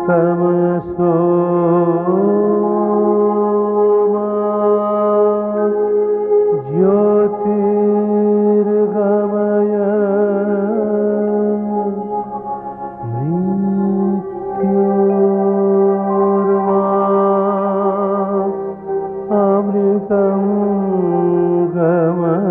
तमसो मा ज्योतिर्गमय मृत्योर्मा अमृतं गमय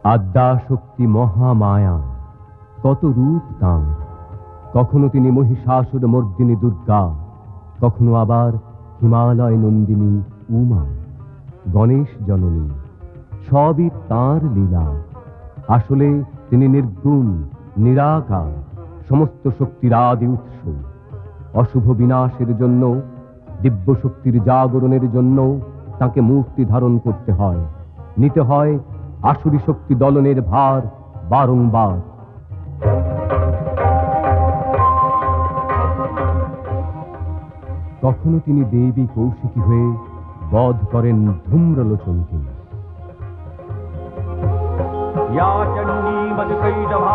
আদ্যাশক্তি মহামায়া, কত রূপ তাঁর। কখনো তিনি মহিষাসুর মর্দিনী দুর্গা, কখনো আবার হিমালয় নন্দিনী উমা, গণেশ জননী। সবই তাঁর লীলা। আসলে তিনি নির্গুণ, নিরাকার, সমস্ত শক্তির আদি উৎস। অশুভ বিনাশের জন্য, দিব্য শক্তির জাগরণের জন্য তাকে মূর্তি ধারণ করতে হয়, নিতে হয় আসুরী শক্তি দলনের ভার বারংবার। কখনো তিনি দেবী কৌশিকী হয়ে বধ করেন ধূম্রলোচনকে। या चण्डी मधुकैटभादिदैत्यदलनी,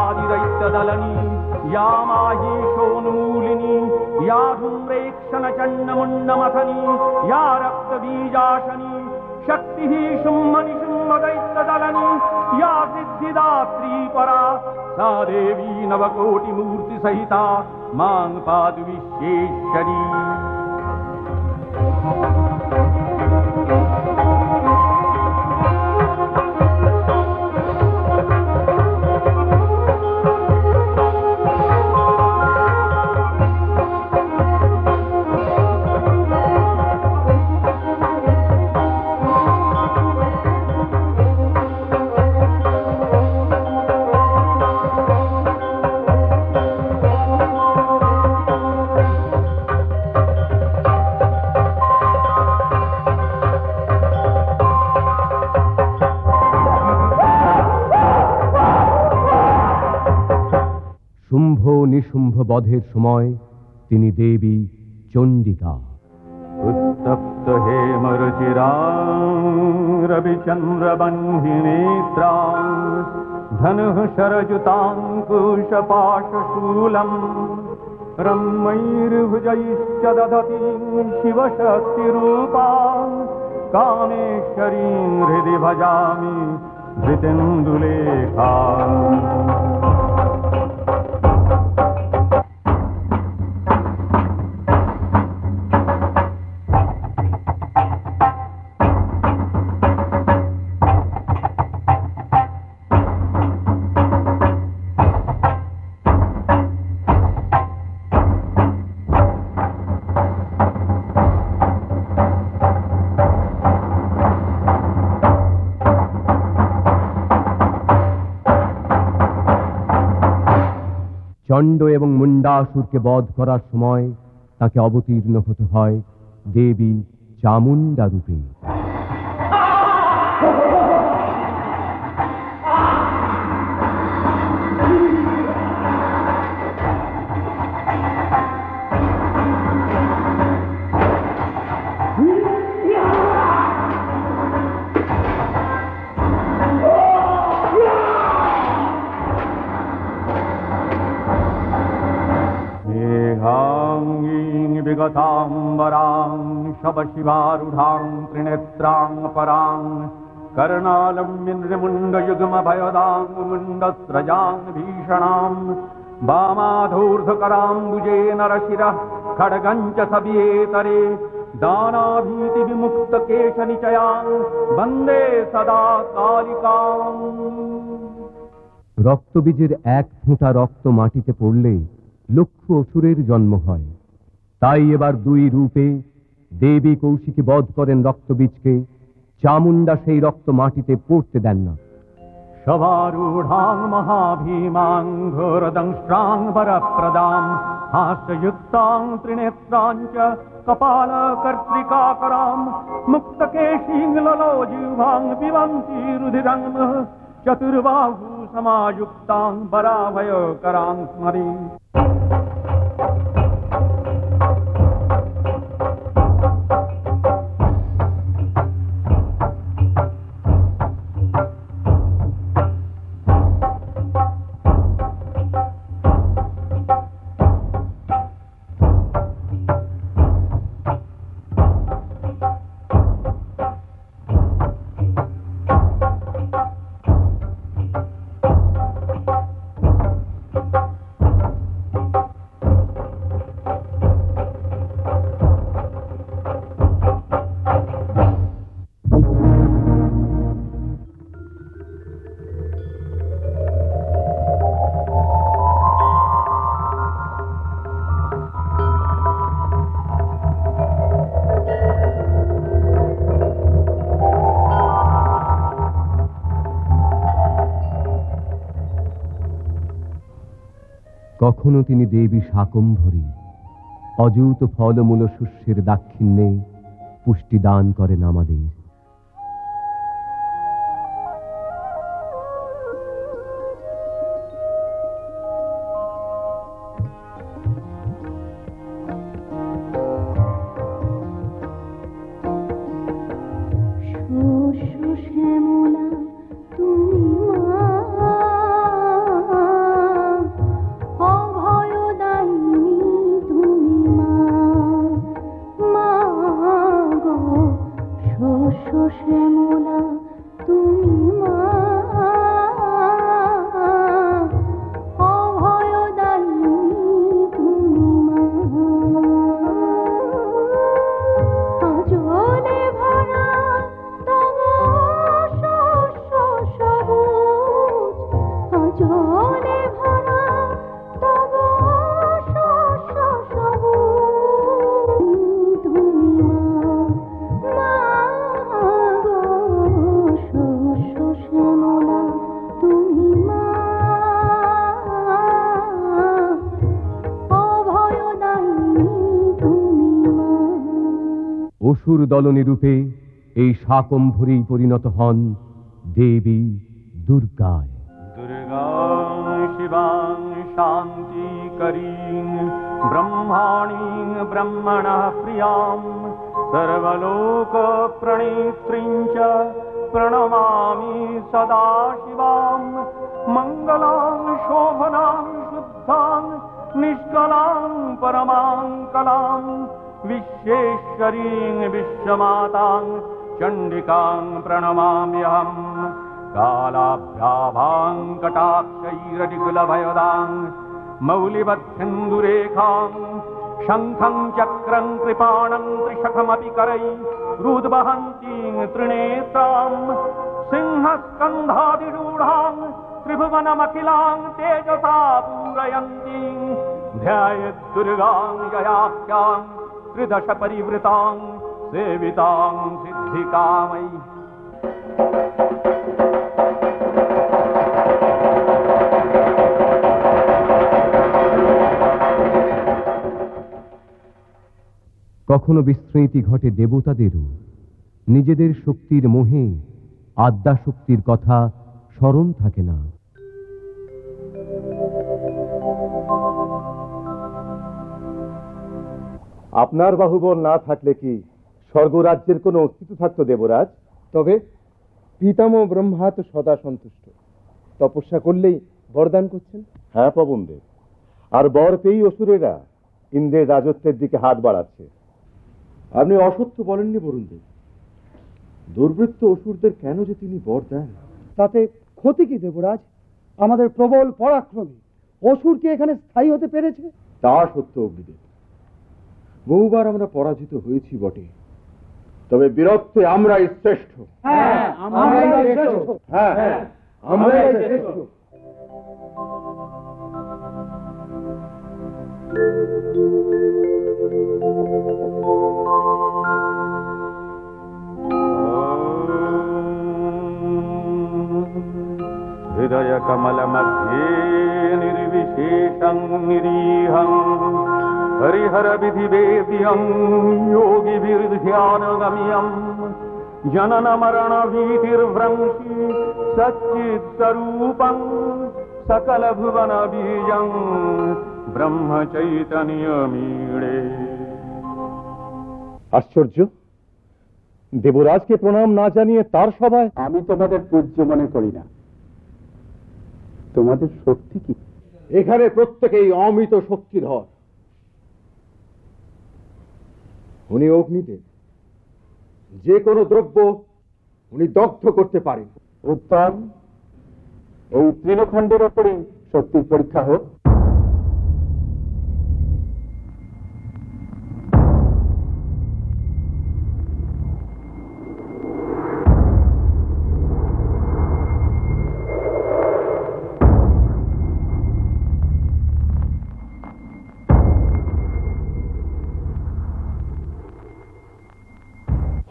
या माहीशोन्मूलिनी, या धूम्रेक्षणचण्डमुण्डमथनी, या रक्तबीजाशनी, शक्तिः शुम्भनिशुम्भदैत्यदलनी, या सिद्धिदात्री परा, सा देवी नवकोटिमूर्तिसहिता मां पातु विश्वेश्वरी। শুম্ভ নিশুম্ভ বধের সময় তিনি দেবী চণ্ডিকা। उत्तप्त हेमरुचिरां रविचन्द्रबन्धिनेत्रां, धनुः शरजुताङ्कुशपाशशूलम्, रम्मैर्भुजैश्च दधतीं शिवशक्तिरूपां, कामेश्वरीं हृदि भजामि धृतेन्दुलेखाम्। চণ্ড এবং মুণ্ডাসুরকে বধ করার সময় তাকে অবতীর্ণ হতে হয় দেবী চামুণ্ডা রূপে। भव शिवारूढां त्रिनेत्रां परां कर्णालम्बिन्द्रमुण्डयुग्मभयदां मुण्डस्रजां भीषणां वामाधूर्ध्वकराम्बुजे नरशिरः खड्गं च सवियेतरे दानाभीतिविमुक्तकेशनिचयां वन्दे सदा कालिकाम्। রক্তবীজের এক ফোঁটা রক্ত মাটিতে পড়লে লক্ষ অসুরের জন্ম হয়। তাই এবার দুই রূপে দেবী কৌশিকী বধ করেন রক্তবীজকে। চামুণ্ডা সেই রক্ত মাটিতে পড়তে দেন না। शवारूढां महाभीमां घोरदंष्ट्रां वरप्रदां हास्ययुक्तां त्रिनेत्रां च कपालकर्त्रिकाकरां मुक्तकेशीं ललोजिह्वां पिबन्ति रुधिरं चतुर्बाहु समायुक्तां वराभयकरां स्मरे। কখনো তিনি দেবী শাকম্ভরী অযুত ফলমূল শস্যের দাক্ষিণ্যে পুষ্টি দান করেন আমাদের। অসুর দলনী রূপে এই শাকম্ভরী পরিণত হন দেবী দুর্গায়। दुर्गां शिवां शान्तिकरीं ब्रह्माणीं ब्रह्मणः प्रियां सर्वलोकप्रणेत्रीं च प्रणमामि सदा शिवां। मङ्गलां शोभनां शुद्धां निष्कलां परमां कलां विश्वेश्वरीं विश्वमातां चण्डिकां प्रणमाम्यहम्। कालाभ्याभां कटाक्षैरडिकुलभयदां मौलिवत्सिन्धुरेखां शङ्खं चक्रं कृपाणं त्रिशखमपि करैरुद्वहन्तीं त्रिनेत्रां सिंहस्कन्धादिरूढां त्रिभुवनमखिलां तेजसा पूरयन्तीं ध्यायेद्दुर्गां ययाख्यां त्रिदश परिवृतां सेवितां सिद्धिकामयी। কখনো বিস্মৃতি ঘটে দেবতাদেরও। নিজেদের শক্তির মোহে আদ্যা শক্তির কথা স্মরণ থাকে না। আপনার বাহুবল না থাকলে কি স্বর্গরাজ্যের কোনো অস্তিত্ব থাকতো দেবরাজ? তবে পিতামহ ব্রহ্মা তো সদা সন্তুষ্ট, তপস্যা করলেই বরদান করছেন। হ্যাঁ পবনদেব, আর বর পেয়েই অসুরেরা ইন্দ্রের রাজত্বের দিকে হাত বাড়াচ্ছে। আপনি অসত্য বলেননি বরুণদেব। দুর্বৃত্ত অসুরদের কেন যে তিনি বর দেন? তাতে ক্ষতি কি দেবরাজ? আমাদের প্রবল পরাক্রমে অসুর কি এখানে স্থায়ী হতে পেরেছে? তা সত্য অগ্নিদেব, বহুবার আমরা পরাজিত হয়েছি বটে, তবে বীরত্বে আমরাই শ্রেষ্ঠ। হ্যাঁ, আমরাই শ্রেষ্ঠ। হ্যাঁ, আমরাই শ্রেষ্ঠ। হৃদয় কমল মধ্যে নির্বিশেষং নিরীহং হরিহর বিধিবেদ্যং যোগীভির্ধ্যানগম্যং জনন মরণ ভীতির্ভ্রংশি সচ্চিৎস্বরূপং সকল ভুবন বীজং ব্রহ্ম চৈতন্যমীড়ে। আশ্চর্য, দেবরাজকে প্রণাম না জানিয়ে তার সভায়? আমি তোমাদের পূজ্য মনে করি না। তোমাদের শক্তি কি? এখানে প্রত্যেকেই অমিত শক্তিধর। উনি অগ্নিদেব, যে কোনো দ্রব্য উনি দগ্ধ করতে পারেন। উত্তম, এই তৃণখণ্ডের ওপরে শক্তির পরীক্ষা হোক।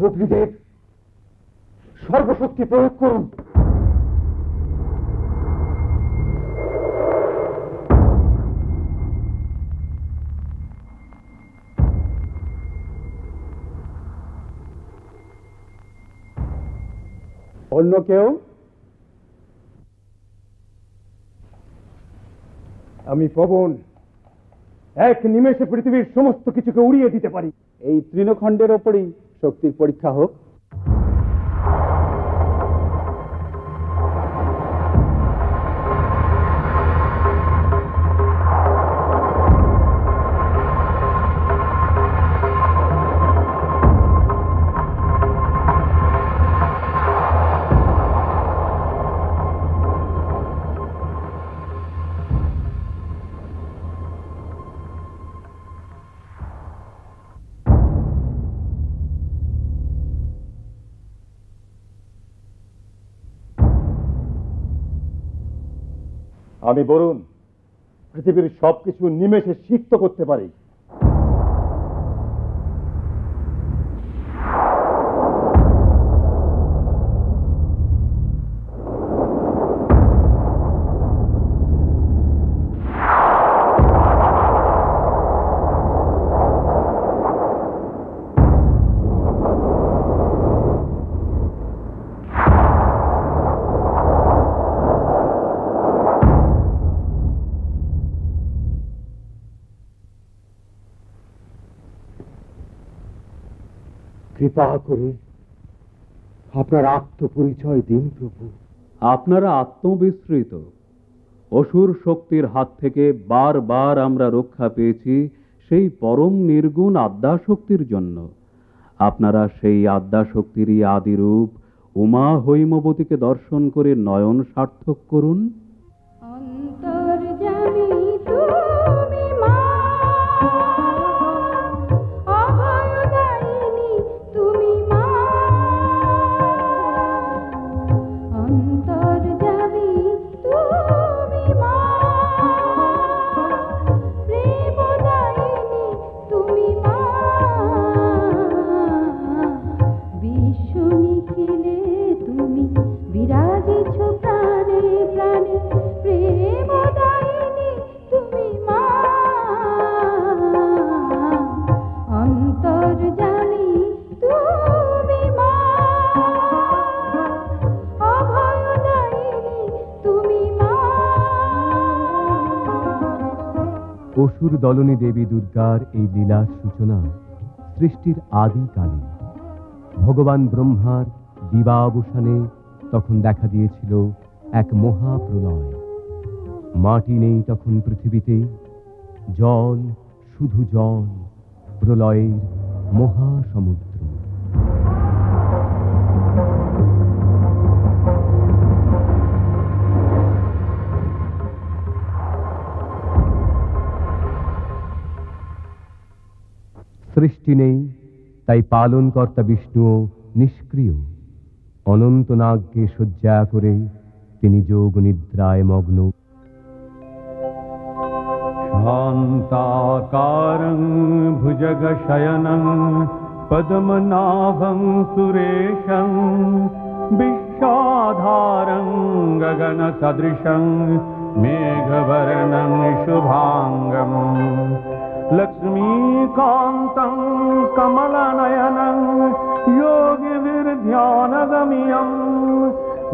অগ্নিদেব, সর্বশক্তি প্রয়োগ করুন। অন্য কেউ? আমি পবন, এক নিমেষে পৃথিবীর সমস্ত কিছুকে উড়িয়ে দিতে পারি। এই তৃণখণ্ডের ওপরেই শক্তির পরীক্ষা হোক। আমি বরুণ, পৃথিবীর সবকিছু নিমেষে সিক্ত করতে পারি। কৃপা করে আপনার আত্মপরিচয় দিন প্রভু। আপনারা আত্মবিস্মৃত। অসুর শক্তির হাত থেকে বারবার আমরা রক্ষা পেয়েছি সেই পরম নির্গুণ আদ্যাশক্তির জন্য। আপনারা সেই আদ্যাশক্তিরই আদিরূপ উমা হৈমবতীকে দর্শন করে নয়ন সার্থক করুন। অন্তর্যামী তুমি মা, অভয়দায়িনী তুমি মা। অন্তর্যামী তুমি মা, প্রেমদায়িনী তুমি মা। বিশ্ব নিখিলে তুমি বিরাজিছ প্রাণে প্রাণে, প্রেমদায়িনী তুমি মা। অন্তর্যামী তুমি মা, অভয়দায়িনী তুমি মা। অসুর দলনী দেবী দুর্গার এই লীলার সূচনা সৃষ্টির আদিকালে। ভগবান ব্রহ্মার দিবাবসানে তখন দেখা দিয়েছিল এক মহাপ্রলয়। মাটি নেই তখন পৃথিবীতে, জল, শুধু জল, প্রলয়ের মহাসমুদ্র। সৃষ্টি নেই, তাই পালনকর্তা বিষ্ণুও নিষ্ক্রিয়। অনন্ত নাগকে শয্যা করে তিনি যোগ নিদ্রায় মগ্ন। शान्ताकारं भुजगशयनं पद्मनाभं सुरेशं विश्वाधारं गगनसदृशं मेघवर्णं शुभाङ्गं लक्ष्मीकान्तं कमलनयनं योगिभिर्ध्यानगम्यं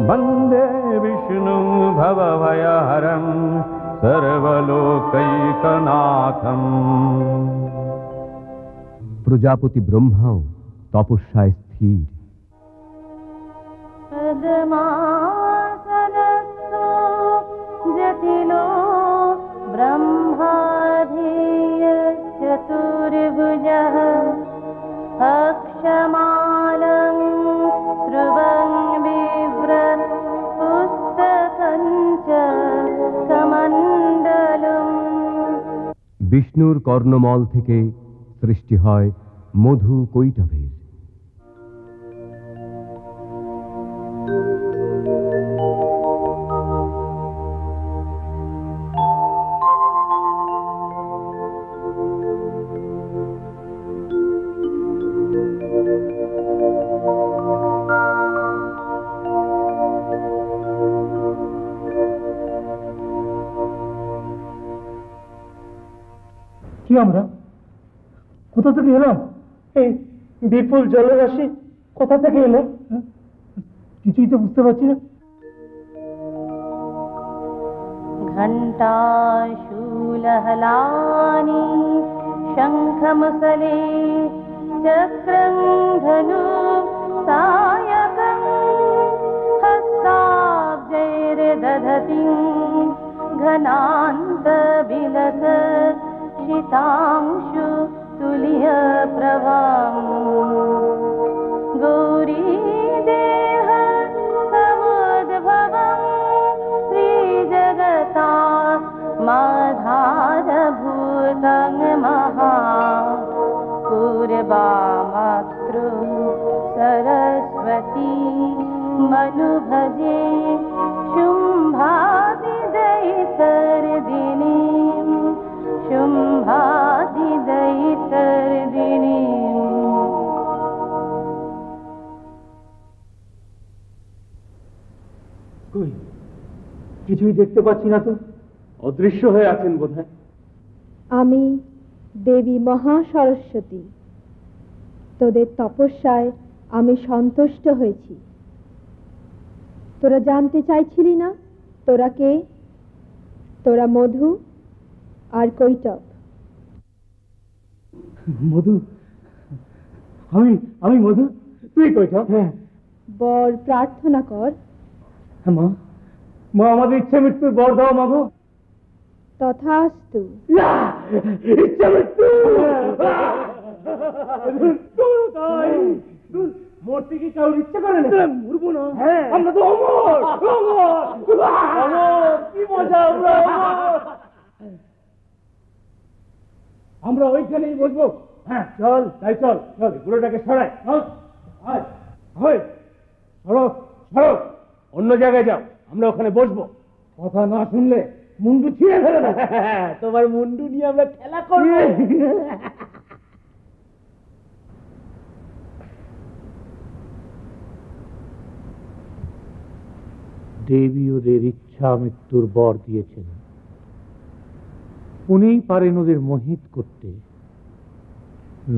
वन्दे विष्णुं भवभयहरं सर्वलोकैकनाथम्। প্রজাপতি ব্রহ্মাও তপস্যায় স্থির। पद्मासनस्थो जटिलो ब्रह्माधीयश्चतुर्भुजः अक्षमालं स्रुवं बिभ्रत् पुस्तकं च कमण्डलम्। বিষ্ণুর কর্ণমল থেকে সৃষ্টি হয় মধু কৈটভের। কি আমরা কোথা থেকে এলাম? এই বিপুল জলরাশি কোথা থেকে এলো? কিছুই তো বুঝতে পারছি না। घण्टाशूलहलानि शङ्खमुसले चक्रं धनु सायकं हस्ताब्जैर्दधतिं घनान्तविलस शीतांशु तुल्यप्रभाम्। गौरीदेह समुद्भवं श्रीजगता माधारभूतं महा पूर्वामातृ सरस्वती मनुभजे शुम्भादिदैतर्दिनीं शुम्भादिदैतर्दिनीं। কই কিছুই দেখতে পাচ্ছি না তো। অদৃশ্য হয়ে আছেন বোধহয়। আমি দেবী মহাসরস্বতী। তোদের তপস্যায় আমি সন্তুষ্ট হয়েছি। তোরা জানতে চাইছিলি না তোরা কে? তোরা মধু আর কৈটভ। মধু? আমি মধু, তুই কৈটভ? হ্যাঁ। বর প্রার্থনা কর। মা, মা আমাদের ইচ্ছা মৃত্যুর বর দাও মা গো। তথাস্তু। ইচ্ছা মৃত্যু মরতে কি কারোর ইচ্ছা করে না? মরবো না, আমরা তো অমর। কি মজা, আমরা ওইখানেই বসবো। হ্যাঁ চল, তাই চল চল, গুলোটাকে সরাই। সড়ক সড়ক, অন্য জায়গায় যাও, আমরা ওখানে বসবো। কথা না শুনলে মুন্ডু ছিঁড়ে ফেলে দেবে। তোমার মুন্ডু নিয়ে আমরা খেলা করবো। দেবী ওদের ইচ্ছা মৃত্যুর বর দিয়েছেন। উনিই পারেন ওদের মোহিত করতে,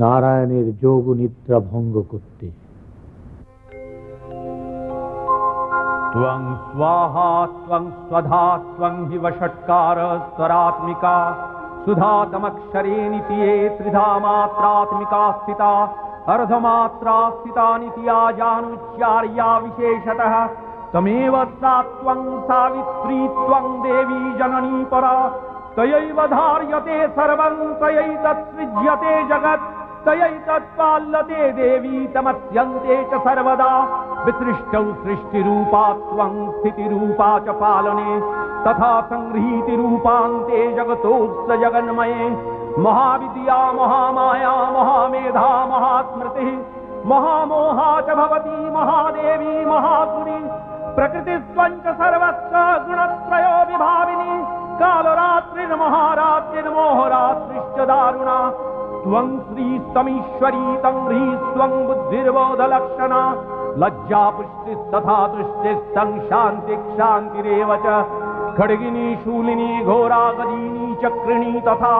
নারায়ণের যোগ নিদ্রা ভঙ্গ করতে। त्वं स्वाहा त्वं स्वधा त्वं हिव षट्कार स्वरात्मिका सुधातमक्षरे नित्ये त्रिधा मात्रात्मिका स्थिता अर्धमात्रा स्थिता नित्या जानुच्चार्या विशेषतः तमेव सा त्वं सावित्री त्वं देवी जननी परा तयैव धार्यते सर्वं तयैतत्सृज्यते जगत् तयैतत्पाल्यते देवी तमस्यन्ते च सर्वदा विसृष्टौ सृष्टिरूपा त्वं स्थितिरूपा च पालने तथा संहृतिरूपान्ते जगतोऽस्य जगन्मये महाविद्या महामाया महामेधा महास्मृतिः महामोहा च भवती महादेवी महासुरी प्रकृतिस्त्वं च सर्वस्य गुणत्रयो विभाविनी कालरात्रिर्महारात्रिर्मोहरात्रिश्च दारुणा त्वं श्रीस्तमीश्वरी तं ह्रीस्त्वं बुद्धिर्बोधलक्षणा लज्जा पुष्टिस्तथा तुष्टिस्तं शान्तिक्षान्तिरेव च खड्गिनी शूलिनी घोरा गदिनी चक्रिणी तथा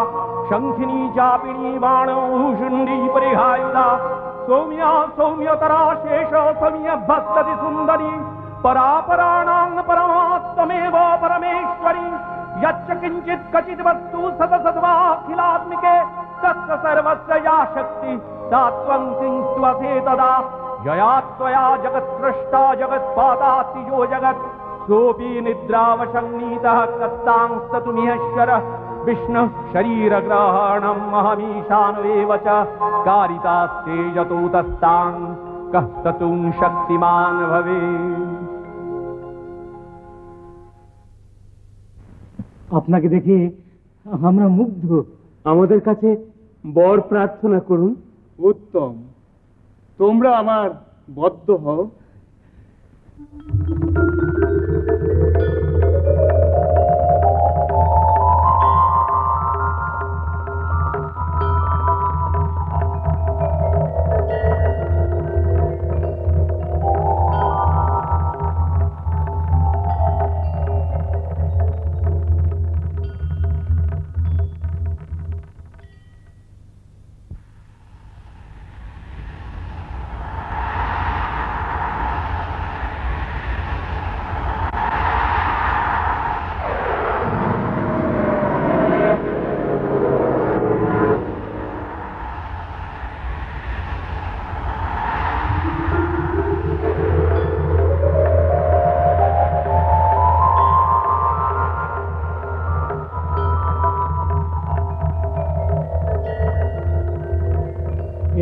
शंखिनी चापिणी बाणौशुण्डी परिहायुधा सौम्या सौम्यतरा शेष सौम्य भस्तति सुन्दरी परापराणां परमात्मेव परमेश्वरी यच्च किञ्चित् क्वचित् वस्तु सतसद्वाखिलात्मिके तस्य सर्वस्य या शक्ति सा त्वं सिंस्त्वसे तदा यया त्वया जगत्सृष्टा जगत्पादाति यो जगत् सोऽपि निद्रावशं नीतः कस्तांस्ततुमिहश्वरः विष्णुः शरीरग्रहणम् अहमीशानवेव च कारितास्ते यतोतस्तां कः ततुं शक्तिमान् भवेत्। আপনাকে দেখে আমরা মুগ্ধ। আমাদের কাছে বর প্রার্থনা করুন। উত্তম, তোমরা আমার বদ্ধ হও।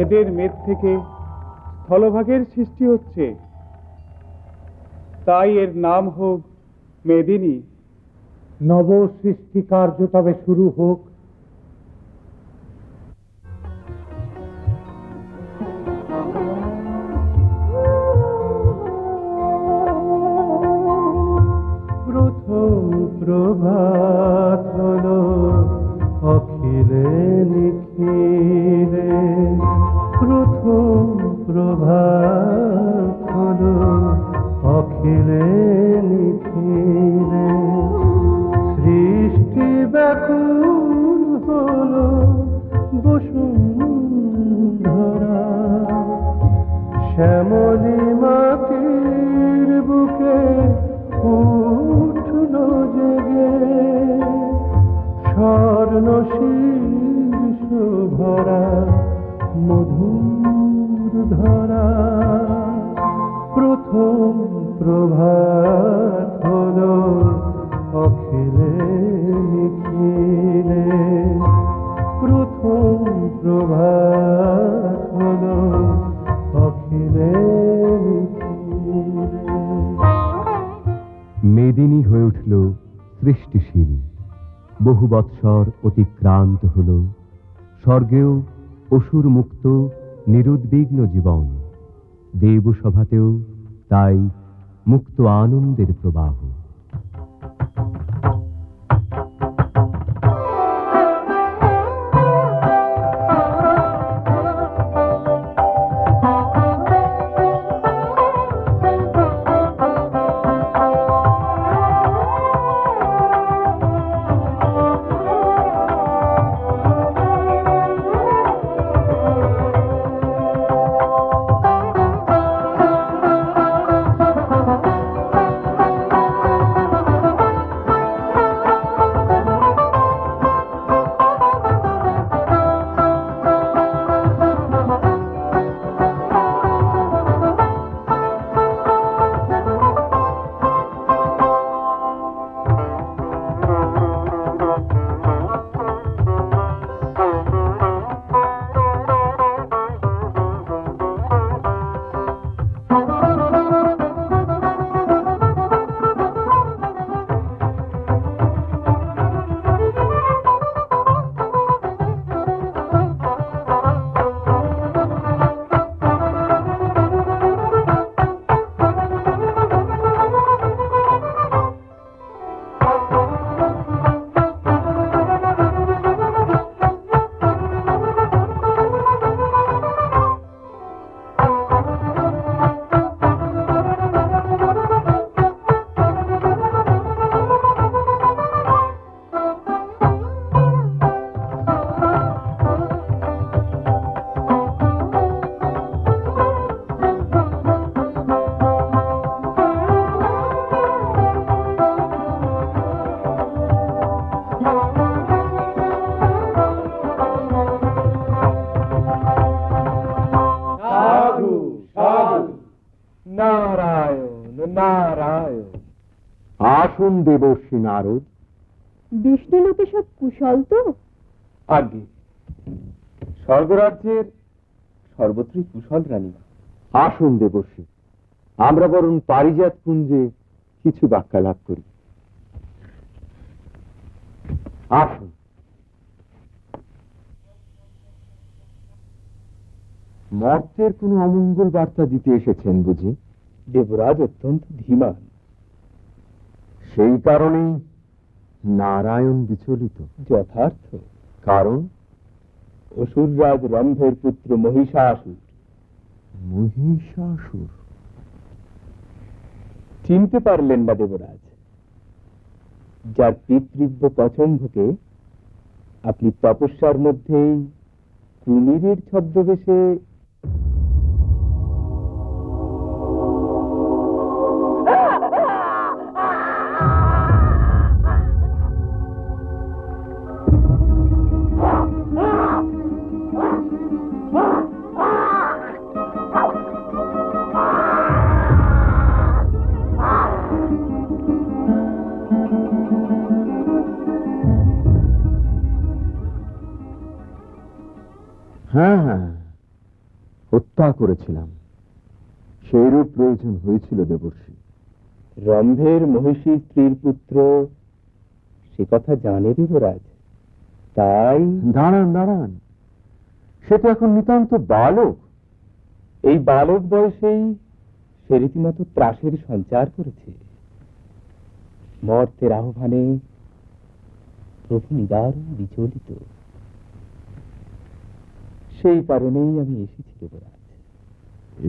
এদের মেদ থেকে স্থলভাগের সৃষ্টি হচ্ছে, তাই এর নাম হোক মেদিনী। নব সৃষ্টি কার্য তবে শুরু হোক। প্রথম প্রভাত হলো অখিলে নিখিলে, প্রথম প্রভাত হলো অখিলে নিখিলে, সৃষ্টি ব্যাকুল হলো বসুন্ধরা, শ্যামলী মাটির বুকে উঠল জেগে স্বর্ণ শীর্ষ ভরা মধুর ধরা। প্রথম প্রভাত হলো অখিলে নিখিলে, প্রথম প্রভাত হলো অখিলে নিখিলে। মেদিনী হয়ে উঠল সৃষ্টিশীল, বহু বৎসর অতিক্রান্ত হল, স্বর্গেও অসুর মুক্ত নিরুদ্বিগ্ন জীবন, দেবসভাতেও তাই মুক্ত আনন্দের প্রবাহ। নারায়ণ। আসুন দেবর্ষী নারদ। বিষ্ণুলোকে সব কুশল তো? আগে স্বর্গরাজ্যের সর্বত্রই কুশল রানীমা। আসুন দেবর্ষী, আমরা বরং পারিজাত কুঞ্জে কিছু বাক্যালাপ করি। আসুন। মর্তের কোন অমঙ্গল বার্তা দিতে এসেছেন বুঝি? দেবরাজ অত্যন্ত ধীমান। সেই কারণেই নারায়ণ বিচলিত। যথার্থ। কারণ অসুররাজ রম্ভের পুত্র মহিষাসুর। মহিষাসুর? চিনতে পারলেন না দেবরাজ? যার পিতৃব্য পছন্দকে আপনি তপস্যার মধ্যেই কুমিরের ছদ্মবেশে হ্যাঁ হ্যাঁ, হত্যা করেছিলাম। সেইরূপ প্রয়োজন হয়েছিল দেবর্ষী। রম্ভের মহিষী স্ত্রীর পুত্র সে কথা জানে দেবরাজ, তাই। দাঁড়ান দাঁড়ান, সে তো এখন নিতান্ত বালক। এই বালক বয়সেই সে রীতিমতো ত্রাসের সঞ্চার করেছে। মর্তের আহ্বানে প্রভু নিদারুণ বিচলিত। সেই কারণেই আমি এসেছি দেবরাজ।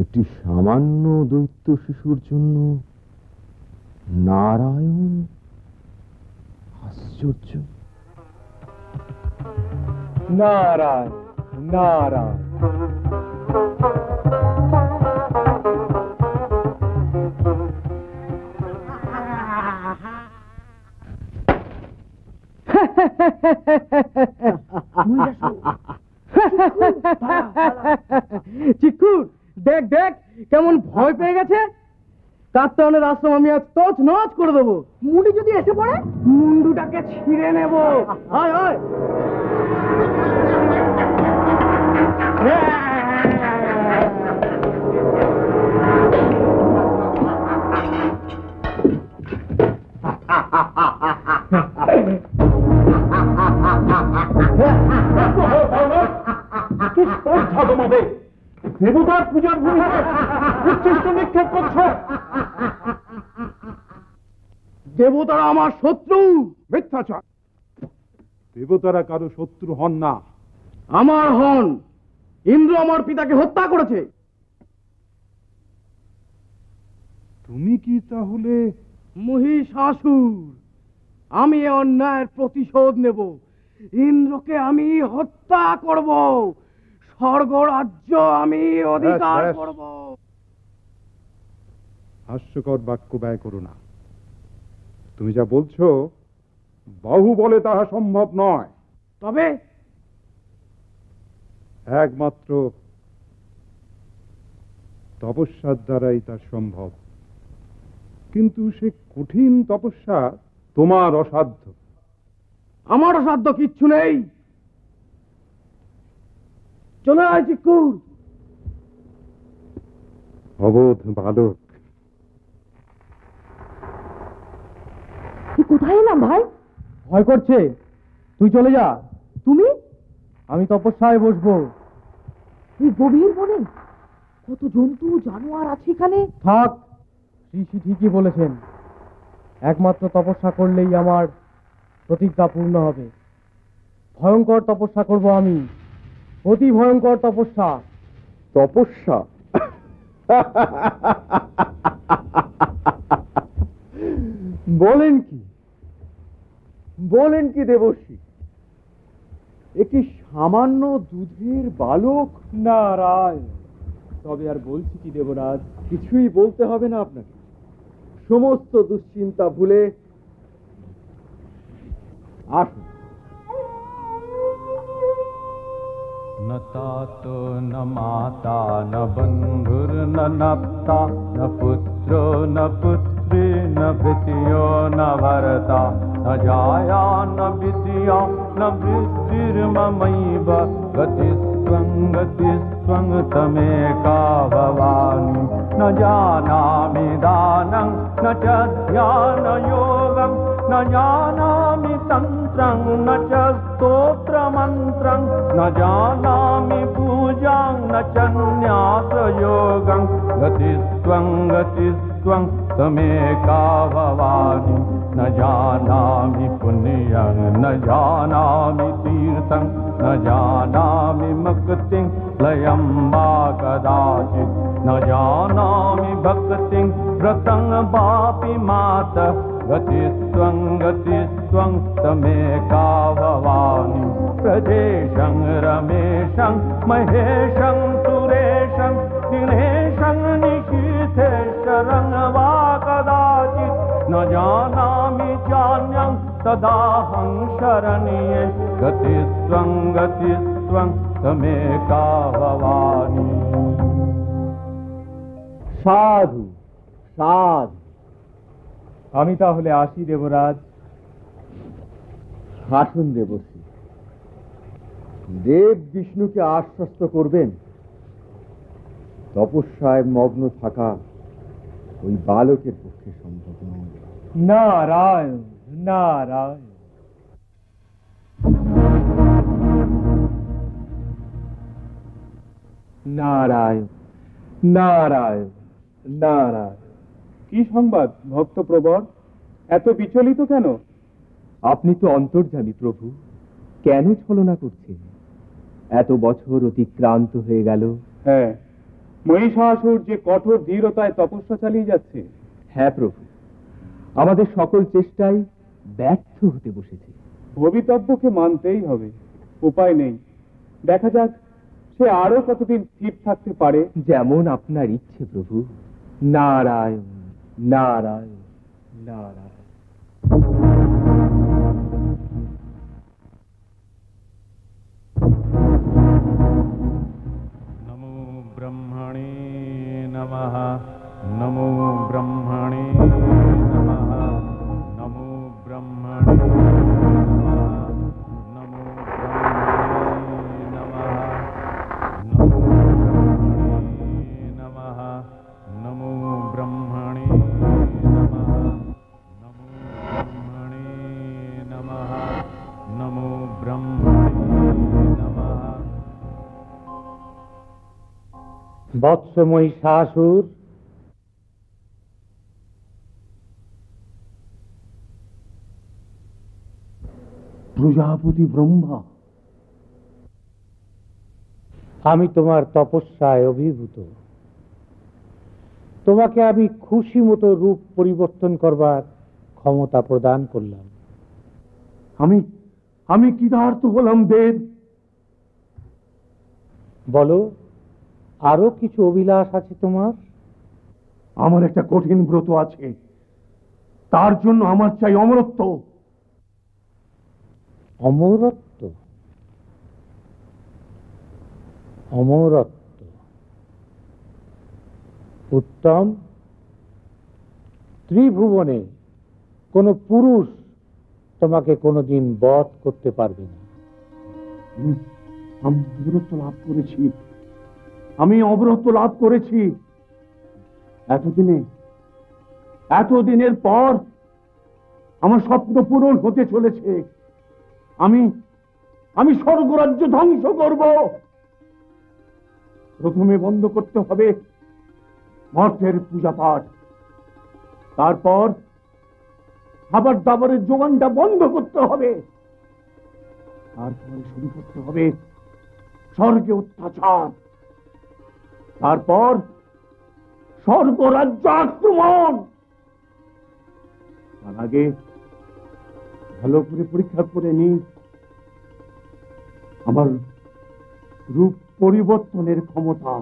একটি সামান্য দৈত্য শিশুর জন্য নারায়ণ? আশ্চর্য। নারায়ণ নারায়ণ। চিকুর, দেখ দেখ কেমন ভয় পেয়ে গেছে। কাত্তায়নের আশ্রম আমি আজ তছ নছ করে দেবো। মুন্ডু যদি এসে পড়ে, মুন্ডুটাকে ছিঁড়ে নেব। আয় আয়। দেবতার পূজার ভূমিতে উচ্ছিষ্ট নিক্ষেপ করছো। দেবতারা আমার শত্রু। মিথ্যাচার। দেবতারা কারো শত্রু হন না। আমার হন। ইন্দ্র আমার পিতাকে হত্যা করেছে। তুমি কি তাহলে? মহিষাসুর। আমি এ অন্যায়ের প্রতিশোধ নেব। ইন্দ্রকে আমি হত্যা করব। স্বর্গরাজ্য আমি অধিকার ব্যাস, ব্যাস। করব। হাস্যকর বাক্য ব্যয় করো না। তুমি যা বলছো বাহু বলে তাহা সম্ভব নয়। তবে একমাত্র তপস্যার দ্বারাই তা সম্ভব। কিন্তু সে কঠিন তপস্যা তোমার অসাধ্য। আমার সাধ্য কিচ্ছু নেই। চলে আয় চিকুর। অবোধ বালক। কোথায় এলাম ভাই? ভয় করছে? তুই চলে যা। তুমি? আমি তপস্যায় বসবো। এই গভীর বনে কত জন্তু জানোয়ার আছে এখানে। থাক, ঋষি ঠিকই বলেছেন। একমাত্র তপস্যা করলেই আমার প্রতিজ্ঞা পূর্ণ হবে। ভয়ঙ্কর তপস্যা করব আমি, অতি ভয়ঙ্কর তপস্যা। তপস্যা? বলেন কি, বলেন কি দেবর্ষী? একটি সামান্য দুধের বালক? নারায়ণ। তবে আর বলছি কি দেবরাজ? কিছুই বলতে হবে না আপনাকে। সমস্ত দুশ্চিন্তা ভুলে আসুন। न तातो न माता न बन्धुर्न नप्ता न पुत्रो न पुत्री न भृत्यो न भर्ता न जाया न विद्या न वृत्तिर्ममैव गतिस्त्वं तमेका भवानि न जानामि दानं न च ध्यानयोगं न जानामि तन्त्रं न च स्तोत्रमन्त्रं न जानामि पूजां न च न्यासयोगं गतिस्त्वं तमेका भवानि न जानामि पुण्यं न जानामि तीर्थं न जानामि मुक्तिं लयं वा कदाचित् न जानामि भक्तिं व्रतं वापि मातः गतिस्त्वं तमेका भवानि प्रजेशं रमेशं महेशं सुरेशं दिनेशं निशीथेश्वरं वा कदाचित् न जानामि चान्यं तदाहं शरण्ये गतिस्त्वं तमेका भवानि। সাধু সাধু। আমি তাহলে আসি দেবরাজ। আসুন দেবশ্রী, দেব বিষ্ণুকে আশ্বস্ত করবেন তপস্যায় মগ্ন থাকা ওই বালকের পক্ষে সম্ভব নয়। নারায়ণ নারায়ণ। নারায়ণ নারায়ণ নারায়ণ। কি সংবাদ ভক্তপ্রবর, এত বিচলিত কেন? আপনি তো অন্তর্যামী প্রভু, কেন ছলনা করছেন? এত বছর অতিক্রান্ত হয়ে গেল। হ্যাঁ, মহিষাসুর যে কঠোর দৃঢ়তায় তপস্যা চালিয়ে যাচ্ছে। হ্যাঁ প্রভু, আমাদের সকল চেষ্টাই ব্যর্থ হতে বসেছে। ভবিতব্যকে মানতেই হবে, উপায় নেই। দেখা যাক সে আরো কতদিন স্থির থাকতে পারে। যেমন আপনার ইচ্ছে প্রভু। নারায়ণ নারায়ণ নারায়ণ। নমো ব্রহ্মণে নমঃ নমো ব্রহ্মণে নমঃ নমো ব্রহ্মণে নমঃ নমো ব্রহ্মণে নমঃ নমো ব্রহ্মণে নমঃ নমো ব্রহ্মণে নমঃ নমো ব্রহ্মণে নমঃ নমো ব্রহ্মণে নমঃ। বৎস মহিষাসুর, প্রজাপতি ব্রহ্মা, আমি তোমার তপস্যায় অভিভূত। তোমাকে আমি খুশি মতো রূপ পরিবর্তন করবার ক্ষমতা প্রদান করলাম। আমি কৃতার্থ হলাম দেব। বলো, আরো কিছু অভিলাষ আছে তোমার? আমার একটা কঠিন ব্রত আছে, তার জন্য আমার চাই অমরত্ব। অমরত্ব? অমরত্ব উত্তম। ত্রিভুবনে কোনো পুরুষ তোমাকে কোনোদিন বধ করতে পারবে না। আমি অমরত্ব লাভ করেছি, আমি অমরত্ব লাভ করেছি। এতদিনের পর আমার স্বপ্ন পূরণ হতে চলেছে। আমি স্বর্গরাজ্য ধ্বংস করব। প্রথমে বন্ধ করতে হবে মর্তের পূজা পাঠ, তারপর খাবার দাবারের যোগানটা বন্ধ করতে হবে, তারপরে শুরু করতে হবে স্বর্গে অত্যাচার, তারপর স্বর্গরাজ্য আক্রমণ। তার আগে ভালো করে পরীক্ষা করে নি আমার রূপ পরিবর্তনের ক্ষমতা।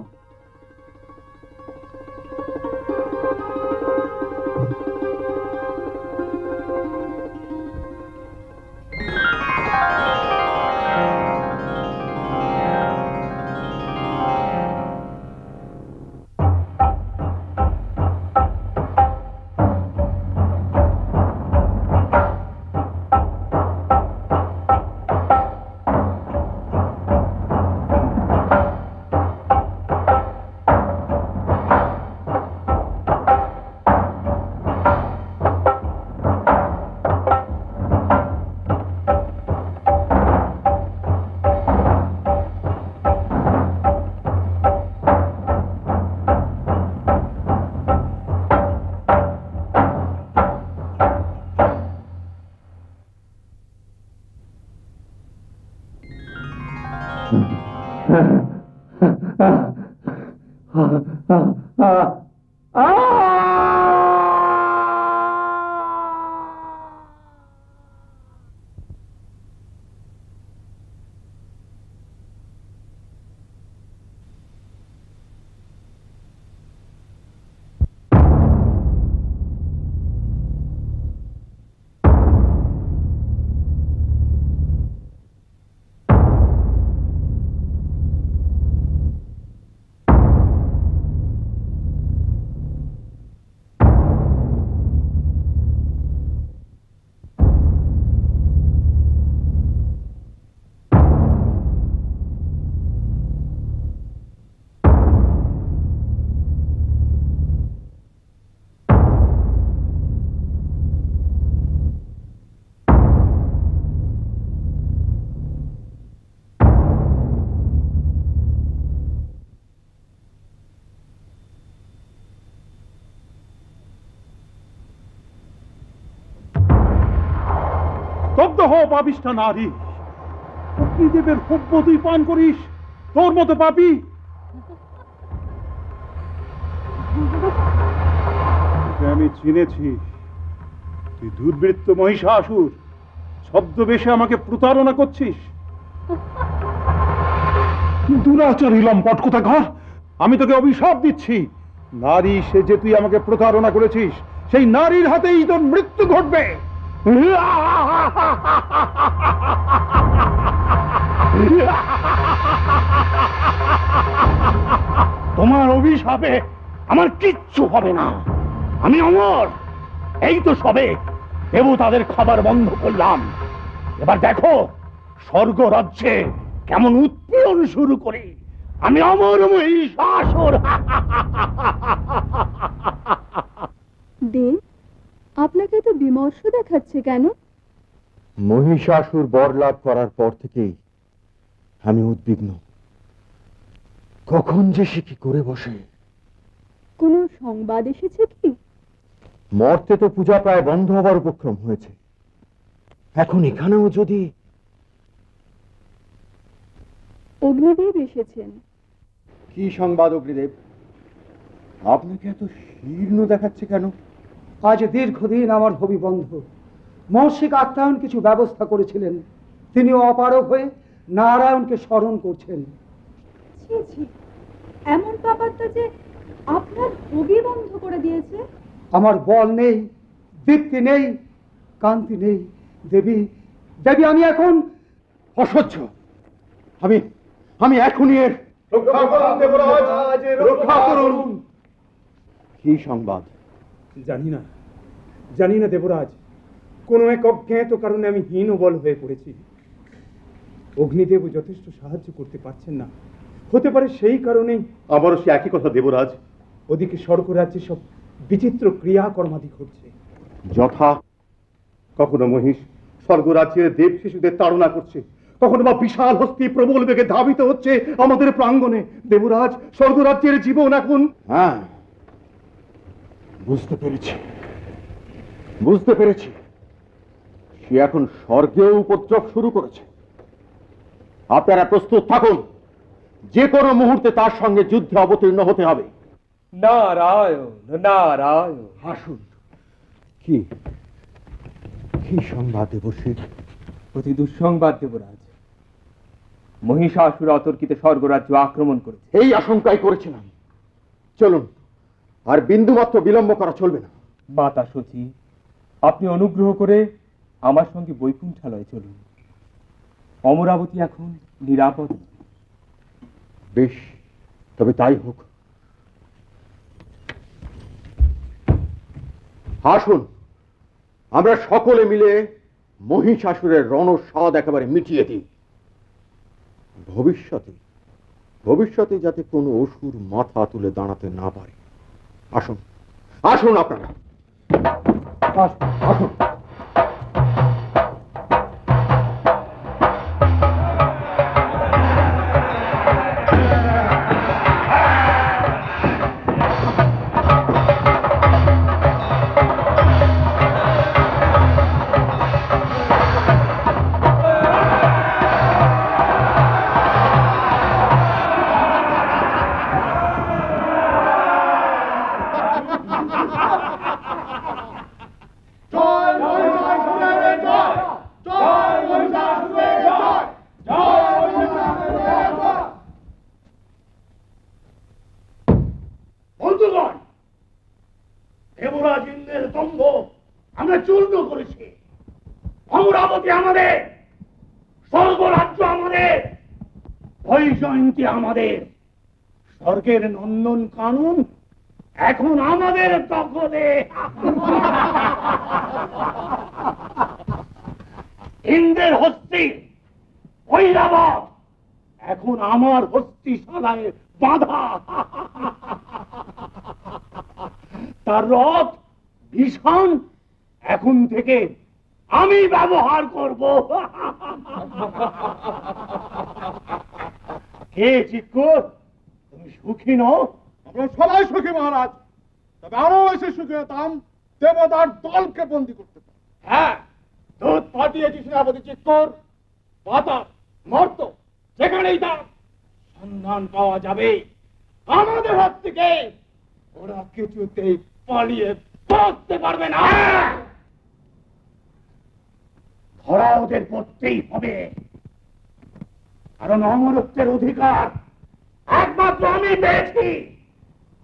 স্তব্ধ হ পাপিষ্ঠা নারী। অগ্নিদেবের হব্য তুই পান করিস, তোর মতো পাপী? আমি চিনেছি, তুই দুর্বৃত্ত মহিষাসুর, ছদ্মবেশে আমাকে প্রতারণা করছিস। দুরাচারী লম্পট কোথাকার, আমি তোকে অভিশাপ দিচ্ছি। নারী সে যে তুই আমাকে প্রতারণা করেছিস, সেই নারীর হাতেই তোর মৃত্যু ঘটবে। তোমার অভিশাপে আমার কিচ্ছু হবে না, আমি অমর। এই তো সবে দেবতাদের খাবার বন্ধ করলাম, এবার দেখো স্বর্গ রাজ্যে কেমন উৎপীড়ন শুরু করি। আমি অমর মহিষাসুর। দেব, আপনাকে তো বিমর্ষ দেখাচ্ছে কেন? মহিষাসুর বরলাভ করার পর থেকেই আমি উদ্বিগ্ন। কখন যে সে কি করে বসে। কোনো সংবাদ এসেছে কি? মর্তে তো পূজা প্রায় বন্ধ হবার উপক্রম হয়েছে, এখন এখানেও যদি। অগ্নিদেব এসেছেন। কি সংবাদ অগ্নিদেব? আপনাকে এত শীর্ণ দেখাচ্ছে কেন? আজ দীর্ঘদিন আমার ভবি বন্ধ। মহর্ষিক আত্মায়ন কিছু ব্যবস্থা করেছিলেন, তিনি অপারগ হয়ে নারায়ণকে স্মরণ করছেন। ছি ছি, এমন পাপাত্তা যে আপনার ভবি বন্ধ করে দিয়েছে। আমার বল নেই, দীপ্তি নেই, কান্তি নেই। দেবী দেবী, আমি এখন অসহ্য। আমি এখনই এর রক্ষা করুন দেবরাজ, রক্ষা করুন। কি সংবাদ? জানি না দেবরাজ, কোন এক অজ্ঞাত কারণে আমি হীনবল হয়ে পড়েছি। অগ্নিদেব যথেষ্ট সাহায্য করতে পারছেন না, হতে পারে সেই কারণেই। আবারও সে একই কথা দেবরাজ। ওদিকে স্বর্গ রাজ্যে সব বিচিত্র ক্রিয়াকর্মাদি ঘটছে। যথা কখনো মহিষ স্বর্গরাজ্যের দেব শিশুদের তাড়না করছে, কখনো বা বিশাল হস্তি প্রবল বেগে ধাবিত হচ্ছে আমাদের প্রাঙ্গণে। দেবরাজ, স্বর্গরাজ্যের জীবন এখন। হ্যাঁ, বুঝতে পেরেছি। সে এখন স্বর্গেও উপদ্রব শুরু করেছে। আপনারা প্রস্তুত থাকুন, যে কোনো মুহূর্তে তার সঙ্গে যুদ্ধে অবতীর্ণ হতে হবে। নারায়ণ নারায়ণ। আসুন। কি সংবাদ দেবশ্রী? অতি দুঃসংবাদ দেবরাজ, মহিষাসুর অতর্কিতে স্বর্গরাজ্য আক্রমণ করেছে। এই আশঙ্কাই করেছিলাম। চলুন, আর বিন্দুমাত্র বিলম্ব করা চলবে না। মাতা সতী, আপনি অনুগ্রহ করে আমার সঙ্গে বৈকুণ্ঠালয়ে চলুন। অমরাবতী এখন নিরাপদ। বেশ, তবে তাই হোক। আসুন, আমরা সকলে মিলে মহিষাসুরের রণস্বাদ একেবারে মিটিয়ে দিই। ভবিষ্যতে যাতে কোনো অসুর মাথা তুলে দাঁড়াতে না পারে। আসুন আপনারা, আসুন। দেবরাজ ইন্দ্রের দম্ভ আমরা চূর্ণ করেছি। অমরাবতী আমাদের, স্বর্গরাজ্য আমাদের, বৈজয়ন্তী আমাদের, স্বর্গের নন্দন কানন এখন আমাদের দখলে। ইন্দ্রের হস্তি ঐরাবত এখন আমার হস্তিশালায় বাঁধা। তার রথ ভীষণ এখন থেকে আমি ব্যবহার করব। কে চিৎকর, তুমি সুখী নও? আমরা সবাই সুখী মহারাজ, তবে আরো বেশি সুখী হতাম দেবতার দলকে বন্দী করতে। হ্যাঁ, দুধ পাঠিয়েছি সেনাপতি চিৎকর, পাতা মর্ত যেখানেই তার সন্ধান পাওয়া যাবে। আমাদের হাত থেকে ওরা কিছুতেই পালিয়ে বাঁচতে পারবে না। ধরা ওদের পড়তেই হবে, কারণ অমরত্বের অধিকার একমাত্র আমি পেয়েছি,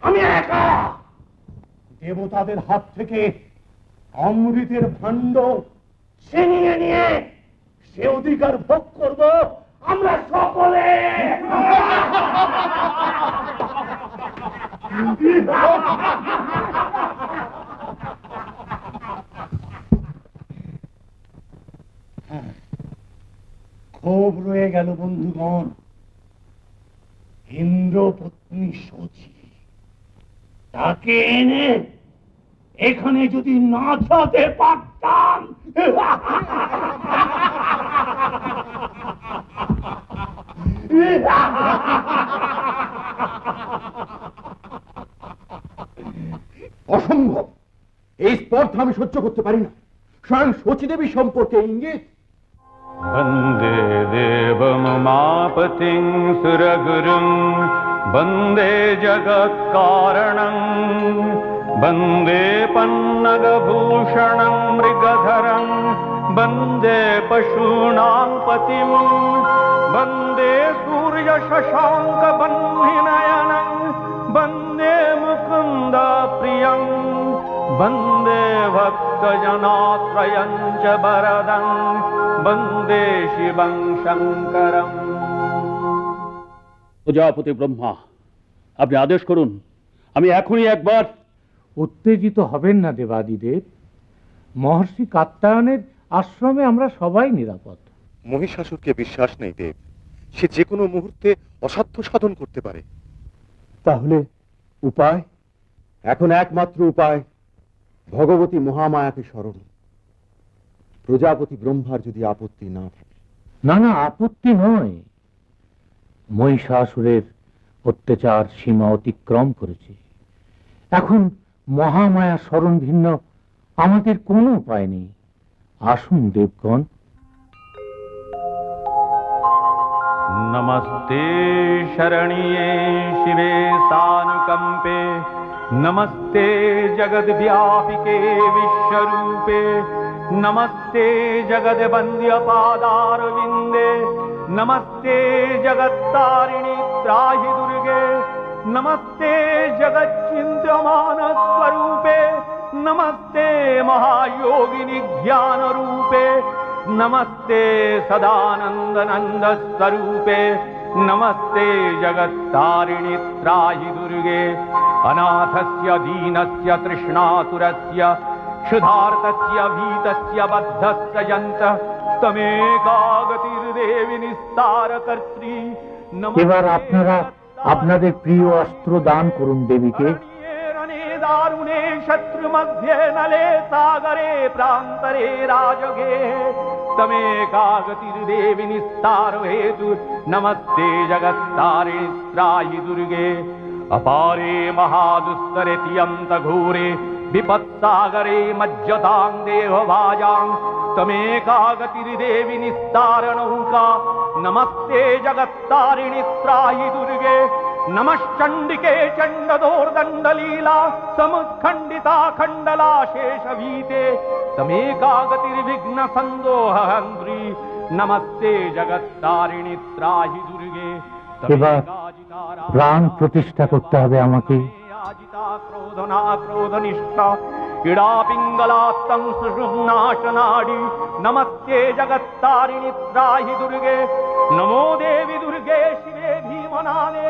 আমি একা। দেবতাদের হাত থেকে অমৃতের ভাণ্ড ছিনিয়ে নিয়ে সে অধিকার ভোগ করব আমরা সকলে। খুব রয়ে গেল বন্ধুগণ, ইন্দ্রপত্নী শচী, তাকে এনে এখানে যদি নাচাতে পারতাম। অসম্ভব, এই স্পর্ধা আমি সহ্য করতে পারি না। স্বয়ং শচীদেবী সম্পর্কে ইঙ্গিত। বন্দে দেবমাপতিং সুরগুরুং বন্দে জগৎকারণং বন্দে পন্নগভূষণং মৃগধরং বন্দে পশূনাং পতিম বন্দে সূর্য শশাঙ্ক বহ্নিনয়নং বন্দে মুকুন্দ প্রিয়ং বন্দে ভক্তজনাশ্রয়ং চ বরদং বন্দে শিবং শঙ্করম। প্রজাপতি ব্রহ্মা, আপনি আদেশ করুন, আমি এখনই একবার। উত্তেজিত হবেন না দেবাদিদেব, মহর্ষি কাত্যায়নের আশ্রমে আমরা সবাই নিরাপদ। মহিষাসুরকে বিশ্বাস নেই দেব, সে যে কোনো মুহূর্তে অসাধ্য সাধন করতে পারে। তাহলে উপায়? এখন একমাত্র উপায় ভগবতী মহামায়াকে স্মরণ। প্রজাপতি ব্রহ্মার যদি আপত্তি না থাকে। না না, আপত্তি নয়, মহিষাসুরের অত্যাচার সীমা অতিক্রম করেছে। এখন মহামায়া স্মরণ ভিন্ন আমাদের কোনো উপায় নেই। আসুন দেবগণ। नमस्ते शरण्ये शिवे सानुकंपे नमस्ते जगद्व्यापिके विश्वरूपे नमस्ते जगद्वन्द्य पादारविन्दे नमस्ते जगत्तारिणि त्राहि दुर्गे नमस्ते जगच्चिन्त्यमान स्वरूपे नमस्ते महायोगिनि ज्ञान रूपे नमस्ते सदानंद नंद स्वरूपे नमस्ते जगत्तारिणि त्राहि दुर्गे अनाथस्य दीनस्य तृष्णातुरस्य क्षुधार्तस्य भीतस्य बद्धस्य यन्तः तमेकागतिर्देवि निस्तारकर्त्री। এবার আপনারা আপনাদের প্রিয় অস্ত্র দান করুন দেবীকে। दारुणे शत्रु मध्ये नले सागरे प्रांतरे राजगे तमेकागतिर्देवि निस्तार हेतु नमस्ते जगत्तारिणि त्राहि दुर्गे अपारे महादुस्तरे तियंत घोरे विपत्सागरे मज्जतां देहभाजां तमेकागतिर्देवि निस्तार नौका नमस्ते जगत्तारिणि त्राहि दुर्गे नमश्चंडिके चंडदोर्दंडलीला समुत्खंडिता खंडला शेषभीते तमेकागतिर्विघ्न संदोहंद्री नमस्ते जगत्तारिणि त्राहि दुर्गे। এবার প্রাণ প্রতিষ্ঠা করতে হবে আমাকে। आजिता क्रोधना क्रोधनिष्ठा क्रीड़ा पिंगलात्तं सुषुम्नाशनाडी नमस्ते जगत्तारिणि त्राहि दुर्गे नमो देवी दुर्गे शिवे भीमनाने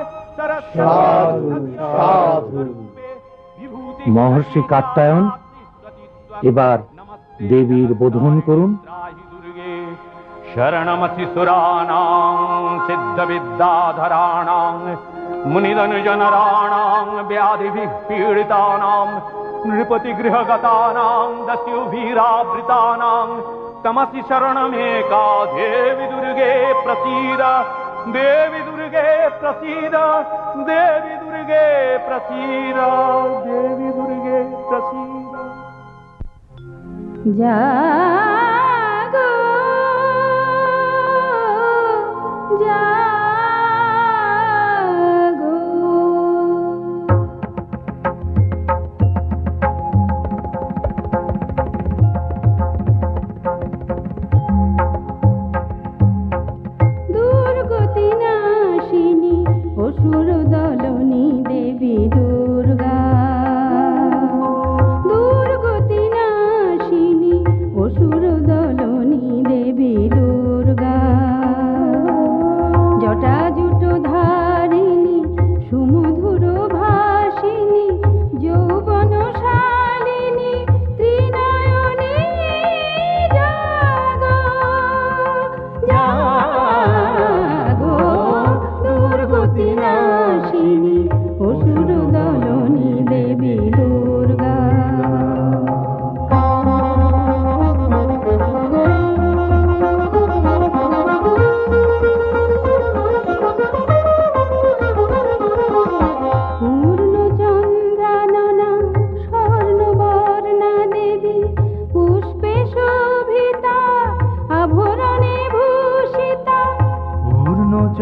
মহর্ষি কাত্যায়ন, এবার দেবীর বোধন করুন। शरणमसि सुराणां सिद्धविद्याधराणां मुनिधनुजनराणां व्याधिभिः पीडितानां नृपतिगृहगतानां दस्युभिरावृतानां तमसि शरणमेका देवी दुर्गे प्रसीद देवी दुर्गे प्रसीद देवी दुर्गे प्रसीद देवी दुर्गे प्रसीद। जा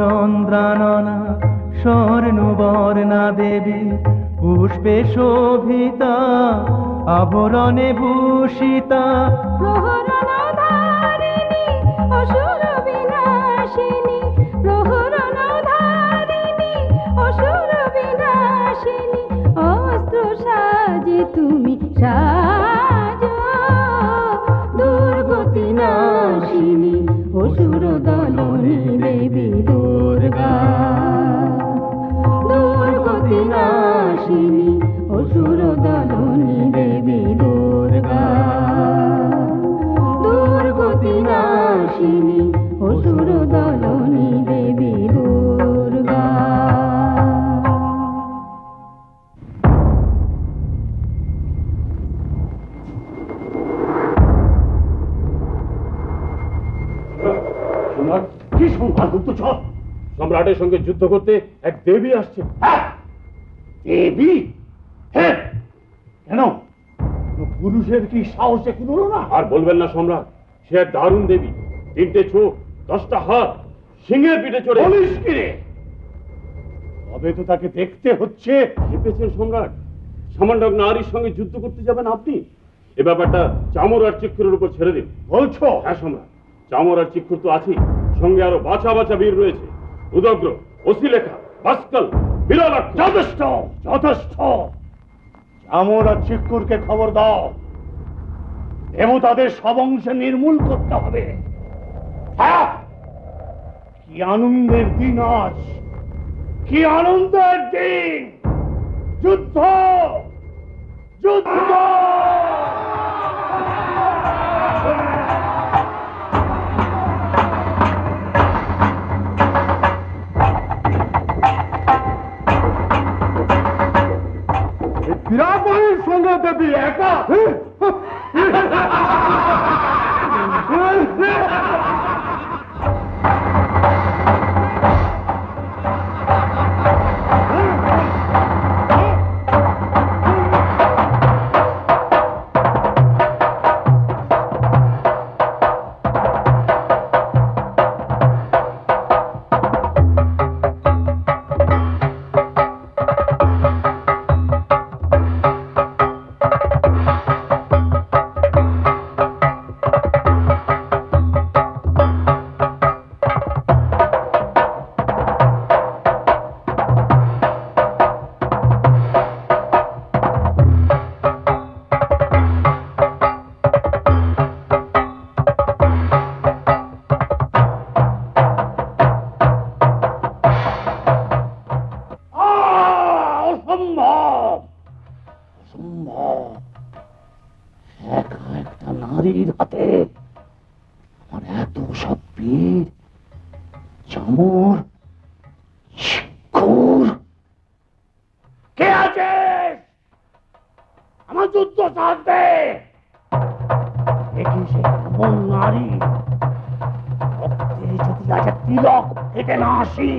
চন্দ্রাননা স্বর্ণবর্ণা দেবী পুষ্পে শোভিতা আভরণে ভূষিতা প্রহরণধারিণী অসুর বিনাশিনী প্রহরণধারিণী অসুর বিনাশিনী অস্ত্র সাজে তুমি সাজো দুর্গতি নাশিনী অসুর দলনী দেবী দুর্গা দুর্গতি নাশিনী অসুর দলনী দেবী দুর্গা দুর্গতি নাশিনী অসুর দলনী দেবী দুর্গা। কি সংবাদ গুপ্তচর? সম্রাটের সঙ্গে যুদ্ধ করতে এক দেবী আসছে। দেবী? হ্যাঁ, কেন? পুরুষের কি সাহসে কুলোলো না? আর বলবেন না সম্রাট, সে এক দারুণ দেবী, 3টে চোখ, 10টা হাত, সিংহের পিঠে চড়ে। বলিস কি রে? তবে তো তাকে দেখতে হচ্ছে। ভেবেছেন সম্রাট সামান্য এক নারীর সঙ্গে যুদ্ধ করতে যাবেন আপনি? এ ব্যাপারটা চামর আর চিক্ষুরের উপর ছেড়ে দিন। বলছো? হ্যাঁ সম্রাট, চামর আর চিক্ষুর তো আছেই, সঙ্গে আরো বাছা বাছা বীর রয়েছে। উদগ্র, অসিলেখা, ভাস্কল, বিরলাক্ষ। যথেষ্ট, যথেষ্ট। চামর আর চিক্ষুরকে খবর দাও, দেবতাদের সব অংশে নির্মূল করতে হবে। হ্যাঁ, কি আনন্দের দিন আজ, কি আনন্দের দিন! যুদ্ধ, যুদ্ধ! বিরাটবাড়ির সঙ্গে দেবী একা? নারীর হাতে আমার এত সব বীর, চামর, চিক্ষুর। কে আছে আমার যুদ্ধ সাথে? দেখি সে এমন নারী, রক্তে যদি আজ তিলক কেটে না আসি।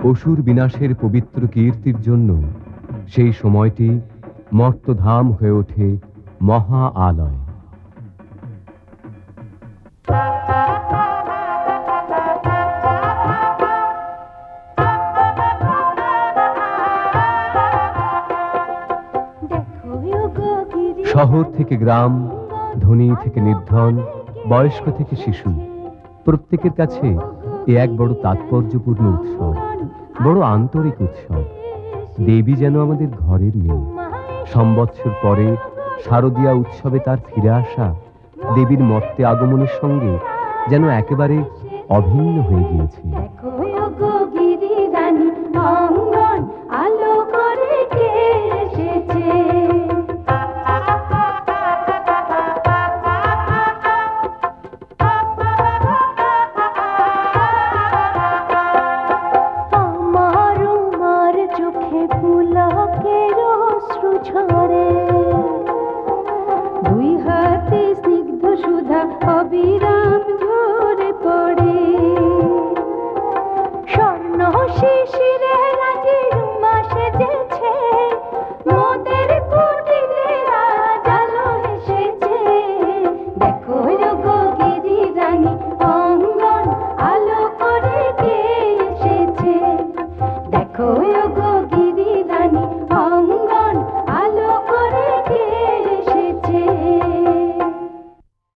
অসুর বিনাশের পবিত্র কীর্তির জন্য সেই সময়টি মর্তধাম হয়ে ওঠে মহা আলয়। শহর থেকে গ্রাম, ধনী থেকে নির্ধন, বয়স্ক থেকে শিশু, প্রত্যেকের কাছে এ এক বড় তাৎপর্যপূর্ণ উৎসব, বড় আন্তরিক উৎসব। দেবী যেন আমাদের ঘরের মেয়ে। সম্বৎসর পরে শারদীয়া উৎসবে তার ফিরে আসা দেবীর মর্তে আগমনের সঙ্গে যেন একেবারে অভিন্ন হয়ে গিয়েছে।